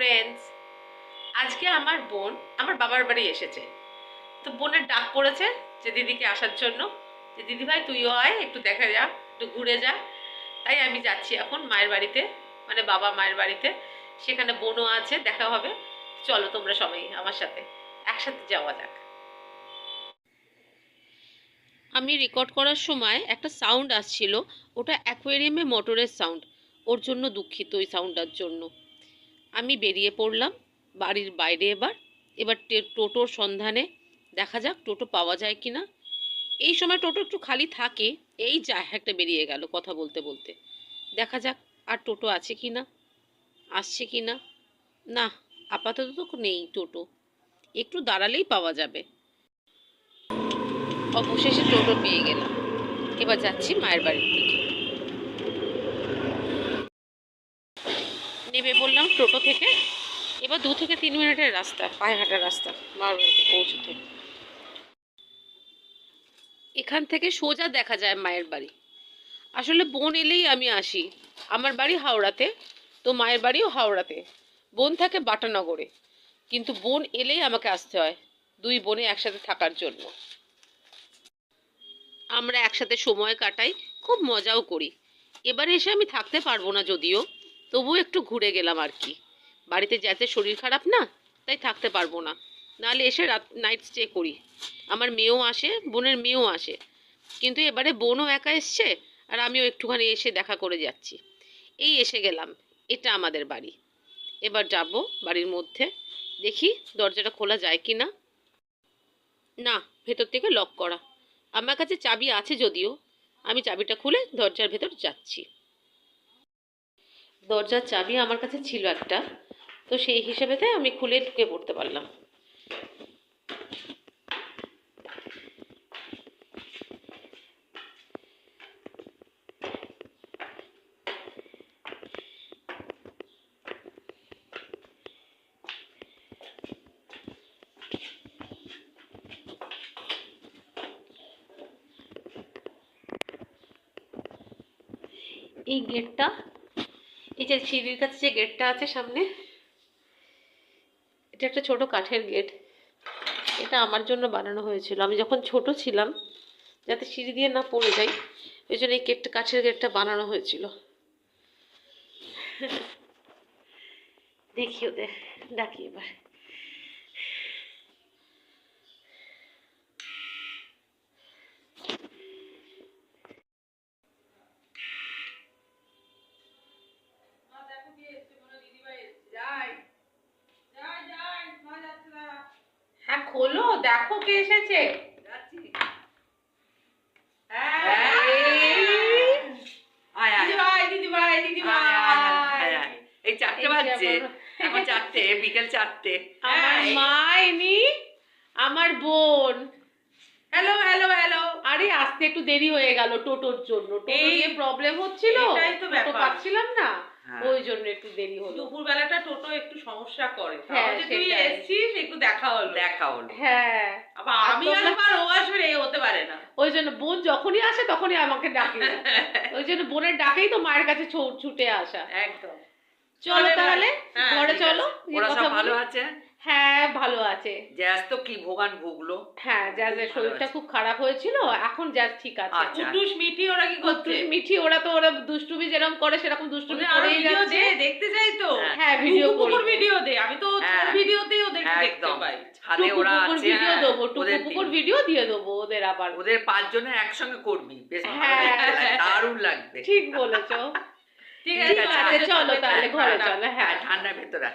Friends, আজকে আমার বোন আমার বাবার বাড়ি এসেছে। তো বোনের ডাক পড়েছে যে দিদিকে আসার জন্য, যে দিদি ভাই তুইও আয়, একটু দেখা যা, একটু ঘুরে যা। তাই আমি যাচ্ছি এখন মায়ের বাড়িতে, মানে বাবা মায়ের বাড়িতে। সেখানে বোনও আছে, দেখা হবে। চলো তোমরা সবাই আমার সাথে একসাথে যাওয়া যাক। আমি রেকর্ড করার সময় একটা সাউন্ড আসছিল, ওটা অ্যাকোয়ারিয়ামে মোটরের সাউন্ড। ওর জন্য দুঃখিত ওই সাউন্ডটার জন্য। আমি বেরিয়ে পড়লাম বাড়ির বাইরে। এবার টোটোর সন্ধানে, দেখা যাক টোটো পাওয়া যায় কি না। এই সময় টোটো একটু খালি থাকে। এই যা একটা বেরিয়ে গেল কথা বলতে বলতে। দেখা যাক আর টোটো আছে কি না, আসছে কি না। না, আপাতত তো নেই টোটো, একটু দাঁড়ালেই পাওয়া যাবে। অবশেষে টোটো পেয়ে গেলাম। এবার যাচ্ছি মায়ের বাড়ির দিকে। নেমে পড়লাম টোটো থেকে। এবার 2 থেকে 3 মিনিটের রাস্তা, পায়ে হাঁটার রাস্তা মায়ের বাড়িতে পৌঁছতে। এখান থেকে সোজা দেখা যায় মায়ের বাড়ি। আসলে বোন এলেই আমি আসি। আমার বাড়ি হাওড়াতে, তো মায়ের বাড়িও হাওড়াতে। বোন থাকে বাটানগরে, কিন্তু বোন এলেই আমাকে আসতে হয়, 2 বোনে একসাথে থাকার জন্য। আমরা একসাথে সময় কাটাই, খুব মজাও করি। এবারে এসে আমি থাকতে পারবো না যদিও, তবুও একটু ঘুরে গেলাম আর কি। বাড়িতে যেতে শরীর খারাপ না, তাই থাকতে পারবো না। নাহলে এসে নাইট স্টে করি। আমার মেয়েও আসে, বোনের মেয়েও আসে, কিন্তু এবারে বোনও একা এসছে, আর আমিও একটুখানি এসে দেখা করে যাচ্ছি। এই এসে গেলাম, এটা আমাদের বাড়ি। এবার যাব বাড়ির মধ্যে, দেখি দরজাটা খোলা যায় কি না। না, ভেতর থেকে লক করা। আমার কাছে চাবি আছে যদিও, আমি চাবিটা খুলে দরজার ভেতর যাচ্ছি। দরজার চাবি আমার কাছে ছিল একটা, তো সেই হিসেবেতে আমি খুলে ঢুকে পড়তে পারলাম। এই গেটটা, এই যে সিঁড়ির কাছে যে গেটটা আছে সামনে, এটা একটা ছোট কাঠের গেট। এটা আমার জন্য বানানো হয়েছিল, আমি যখন ছোট ছিলাম, যাতে সিঁড়ি দিয়ে না পড়ে যাই, ওই জন্য এই গেটটা, কাঠের গেটটা বানানো হয়েছিল। দেখি ওদের ডাকি এবার। হ্যাঁ খোলো, দেখো কে এসেছে। এই 4টে বাজছে, এখন 4টে, বিকেল 4টে। আমার মা ইনি, আমার বোন। Hello hello hello. আরে আসতে একটু দেরি হয়ে গেল টোটোর জন্য, টোটো নিয়ে প্রবলেম হচ্ছিল, টোটো পাচ্ছিলাম না, ওই জন্য একটু দেরি হলো। দুপুর বেলাটা টোটো একটু সমস্যা করে। হ্যাঁ, তুই এসেছিস, একটু দেখা হলো। হ্যাঁ, আবার আমি আসবো আর ও আসবে, এই হতে পারে না। ওই জন্য বোন যখনই আসে তখনই আমাকে ডাকে। ওই জন্য বোনের ডাকেই তো মায়ের কাছে ছুটে আসা। একদম। চলো তাহলে ঘরে চলো। ওরা সব ভালো আছে? হ্যাঁ ভালো আছে। জ্যাজ তো কি ভোগান ভুগলো। হ্যাঁ, জ্যাজের শরীরটা খুব খারাপ হয়েছিল, এখন জ্যাজ ঠিক আছে। কুটুস মিঠি ওরা কি করছে? মিঠি ওরা তো, ওরা দুষ্টুমি যেরকম করে সেরকম দুষ্টুমি করেই যাচ্ছে। দেখতে চাই তো। হ্যাঁ, ভিডিও করি। ভিডিও দে, আমি তো তোর ভিডিওতেই ওদের দেখতে পাই। ছাদে ওরা আছে, ভিডিও দেবো, টুকুপুকুর ভিডিও দিয়ে দেবো ওদের। আবার ওদের 5 জনের একসঙ্গে করবি, বেশ ভালো লাগবে, দারুণ লাগবে। ঠিক বলেছো। ঠিক আছে, চলো তাহলে ঘরে চলো। হ্যাঁ, ঠান্ডার ভেতরে